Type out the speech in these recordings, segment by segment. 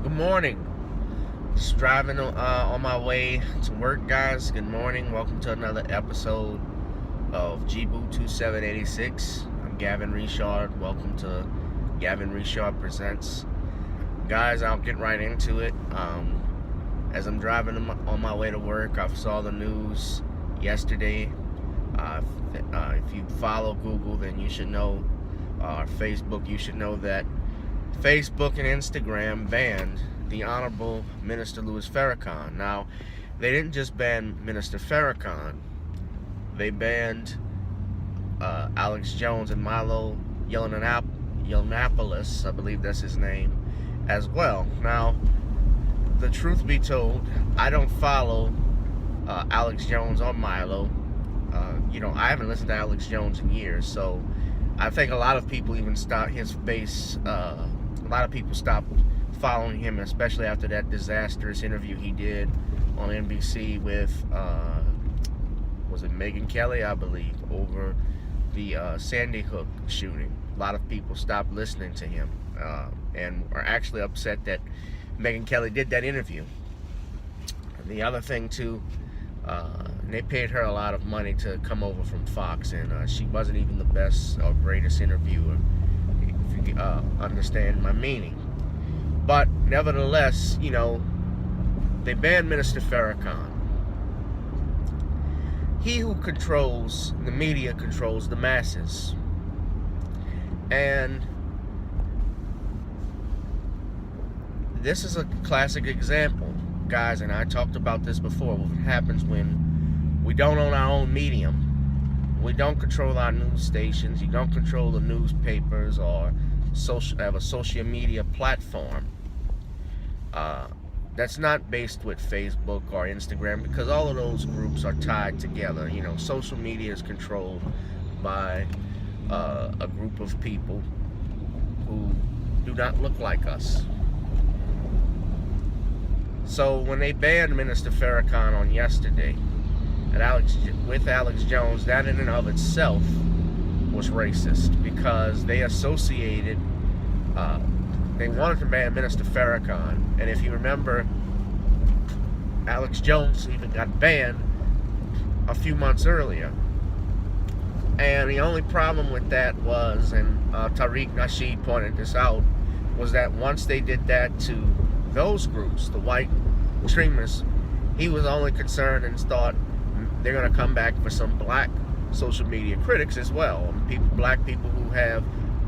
Good morning. Just driving on my way to work, guys. Good morning. Welcome to another episode of GBoo 2786. I'm Gavin Richard. Welcome to Gavin Richard Presents. Guys, I'll get right into it. As I'm driving on my way to work, I saw the news yesterday. If you follow Google, then you should know, or Facebook, you should know that Facebook and Instagram banned the Honorable Minister Louis Farrakhan. Now, they didn't just ban Minister Farrakhan, they banned Alex Jones and Milo Yiannopoulos, I believe that's his name, as well. Now, the truth be told, I don't follow Alex Jones or Milo. I haven't listened to Alex Jones in years, so I think a lot of people even stopped his base. A lot of people stopped following him, especially after that disastrous interview he did on NBC with, was it Megyn Kelly, I believe, over the Sandy Hook shooting. A lot of people stopped listening to him and are actually upset that Megyn Kelly did that interview. And the other thing too, they paid her a lot of money to come over from Fox, and she wasn't even the best or greatest interviewer, if you understand my meaning. But nevertheless, they banned Minister Farrakhan. He who controls the media controls the masses. And this is a classic example, guys, and I talked about this before. What happens when we don't own our own medium, we don't control our news stations, you don't control the newspapers or have a social media platform that's not based with Facebook or Instagram, because all of those groups are tied together. Social media is controlled by a group of people who do not look like us. So when they banned Minister Farrakhan on yesterday with Alex Jones, that in and of itself was racist, because they associated, they wanted to ban Minister Farrakhan, and if you remember, Alex Jones even got banned a few months earlier. And the only problem with that was, and Tariq Nasheed pointed this out, was that once they did that to those groups, the white extremists, he was only concerned and thought they're going to come back for some black social media critics as well, black people who have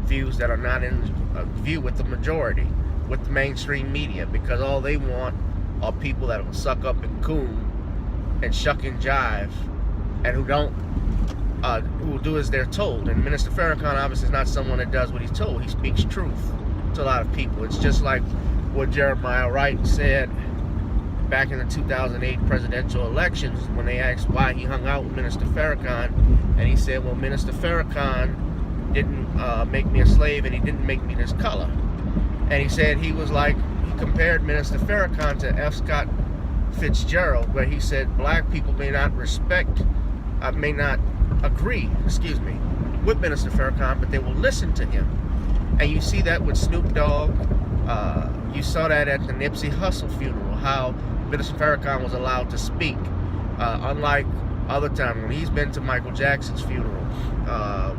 views that are not in view with the majority, with the mainstream media, because all they want are people that will suck up and coon and shuck and jive, and who will do as they're told. And Minister Farrakhan obviously is not someone that does what he's told. He speaks truth to a lot of people. It's just like what Jeremiah Wright said back in the 2008 presidential elections when they asked why he hung out with Minister Farrakhan, and he said, well, Minister Farrakhan didn't make me a slave, and he didn't make me this color. And he said he compared Minister Farrakhan to F. Scott Fitzgerald, where he said black people may not agree with Minister Farrakhan, but they will listen to him. And you see that with Snoop Dogg. You saw that at the Nipsey Hussle funeral, how Minister Farrakhan was allowed to speak, unlike other times when he's been to Michael Jackson's funeral,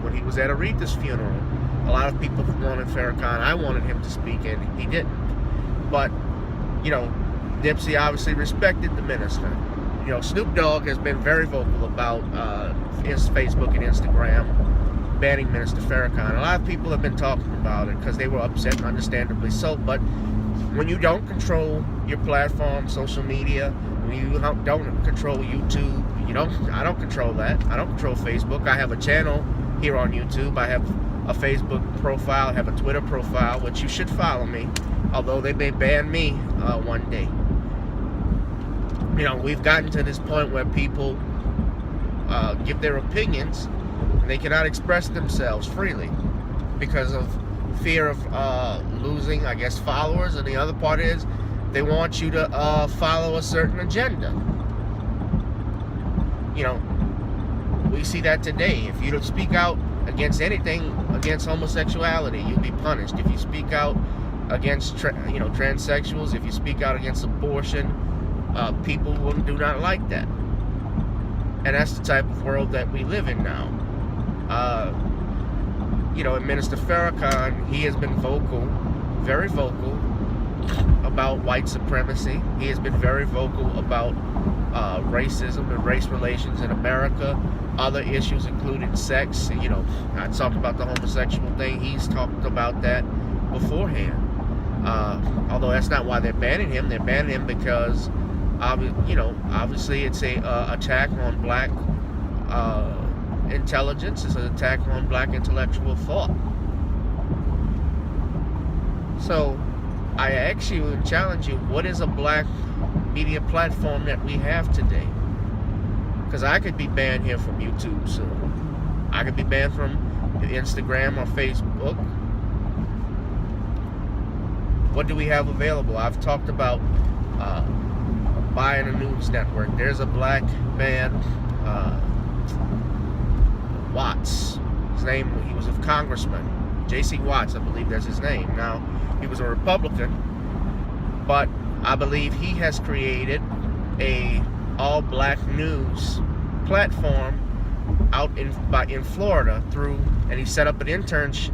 when he was at Aretha's funeral. A lot of people wanted Farrakhan. I wanted him to speak, and he didn't. But, Nipsey obviously respected the minister. Snoop Dogg has been very vocal about his Facebook and Instagram banning Minister Farrakhan. A lot of people have been talking about it because they were upset, and understandably so. But when you don't control your platform, social media, when you don't control YouTube, I don't control that. I don't control Facebook. I have a channel here on YouTube. I have a Facebook profile. I have a Twitter profile, which you should follow me, although they may ban me one day. We've gotten to this point where people give their opinions, and they cannot express themselves freely because of fear of losing, I guess, followers. And the other part is they want you to follow a certain agenda. We see that today. If you don't speak out against anything against homosexuality, you'll be punished. If you speak out against transsexuals, if you speak out against abortion, people do not like that. And that's the type of world that we live in now. And Minister Farrakhan, he has been vocal, very vocal, about white supremacy. He has been very vocal about racism and race relations in America. Other issues including sex. I talked about the homosexual thing. He's talked about that beforehand. Although that's not why they're banning him. They're banning him because, obviously it's a attack on black intelligence. It's an attack on black intellectual thought. So I ask you and challenge you, what is a black media platform that we have today? Because I could be banned here from YouTube soon. I could be banned from Instagram or Facebook. What do we have available? I've talked about buying a news network. There's a black man, Watts. His name, he was a congressman. J.C. Watts, I believe that's his name. Now, he was a Republican, but I believe he has created a all-black news platform out in Florida and he set up an internship.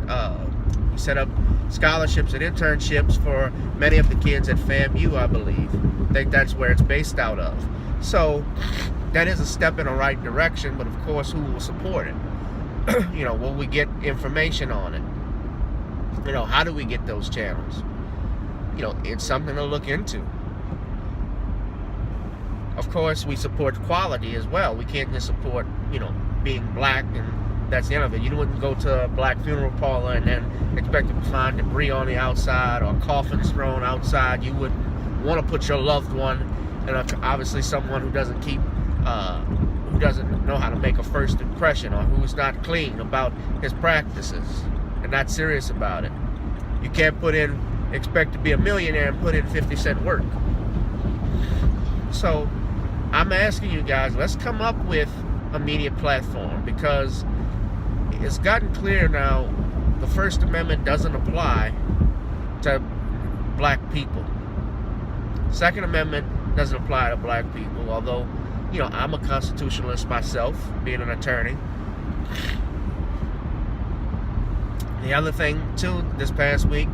He set up scholarships and internships for many of the kids at FAMU, I believe. I think that's where it's based out of. So that is a step in the right direction, but of course, who will support it? Will we get information on it? How do we get those channels? It's something to look into. Of course, we support quality as well. We can't just support, being black and that's the end of it. You wouldn't go to a black funeral parlor and then expect to find debris on the outside or coffins thrown outside. You wouldn't want to put your loved one, and obviously someone who doesn't who doesn't know how to make a first impression, or who's not clean about his practices and not serious about it. You can't expect to be a millionaire and put in 50-cent work. So I'm asking you guys, let's come up with a media platform, because it's gotten clear now the First Amendment doesn't apply to black people. Second Amendment doesn't apply to black people, although, I'm a constitutionalist myself, being an attorney. The other thing, too, this past week,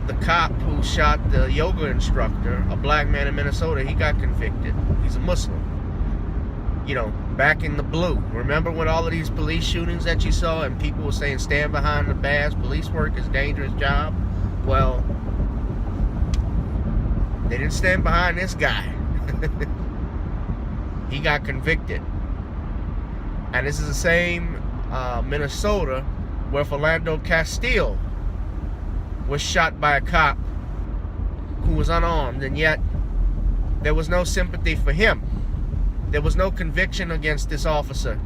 the cop who shot the yoga instructor, a black man in Minnesota, he got convicted. He's a Muslim. Back in the blue. Remember when all of these police shootings that you saw and people were saying stand behind the badge, police work is a dangerous job? Well, they didn't stand behind this guy. He got convicted. And this is the same Minnesota where Philando Castile was shot by a cop who was unarmed, and yet there was no sympathy for him. There was no conviction against this officer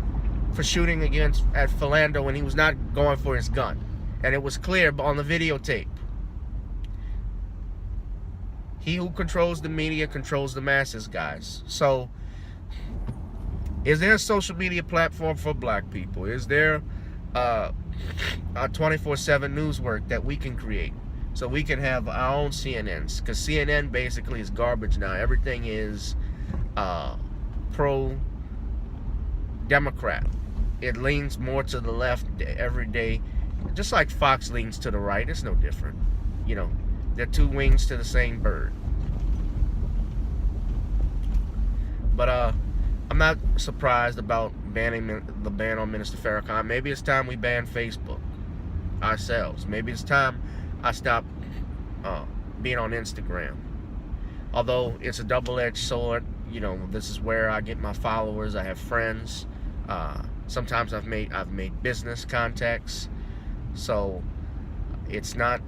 for shooting at Philando when he was not going for his gun. And it was clear on the videotape. He who controls the media controls the masses, guys. So, is there a social media platform for black people? Is there a 24/7 news work that we can create so we can have our own CNNs? Because CNN basically is garbage now. Everything is pro-Democrat. It leans more to the left every day, just like Fox leans to the right. It's no different. They're two wings to the same bird. But I'm not surprised about the ban on Minister Farrakhan. Maybe it's time we ban Facebook ourselves. Maybe it's time I stop being on Instagram. Although it's a double-edged sword. This is where I get my followers. I have friends. Sometimes I've made business contacts. So it's not.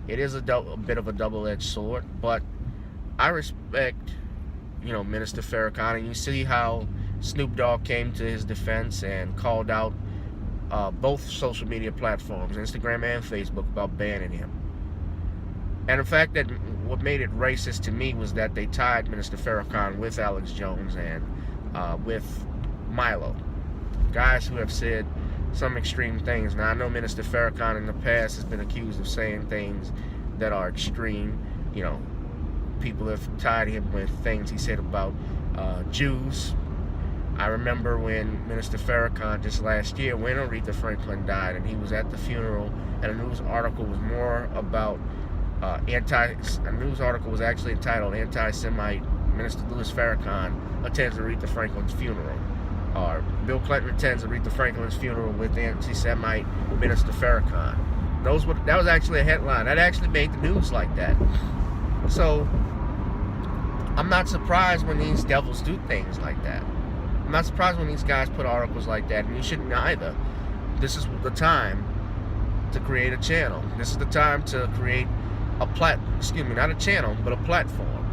It is a bit of a double-edged sword. But I respect, Minister Farrakhan, and you see how Snoop Dogg came to his defense and called out both social media platforms, Instagram and Facebook, about banning him. And the fact that what made it racist to me was that they tied Minister Farrakhan with Alex Jones and with Milo, guys who have said some extreme things. Now, I know Minister Farrakhan in the past has been accused of saying things that are extreme. You know, people have tied him with things he said about Jews. I remember when Minister Farrakhan just last year, when Aretha Franklin died, and he was at the funeral, and a news article was more about a news article was actually entitled "Anti-Semite Minister Louis Farrakhan attends Aretha Franklin's funeral," or "Bill Clinton attends Aretha Franklin's funeral with anti-Semite Minister Farrakhan." That was actually a headline. That actually made the news like that. So I'm not surprised when these devils do things like that. I'm not surprised when these guys put articles like that, and you shouldn't either. This is the time to create a channel. This is the time to create a not a channel, but a platform.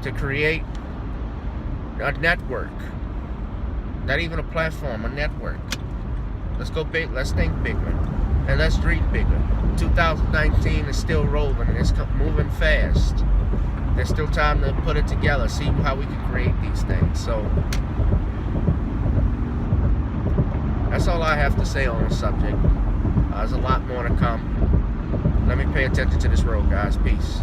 To create a network. Not even a platform, a network. Let's go big, let's think bigger, and let's dream bigger. 2019 is still rolling, and it's moving fast. There's still time to put it together, see how we can create these things. So that's all I have to say on the subject. There's a lot more to come. Let me pay attention to this road, guys. Peace.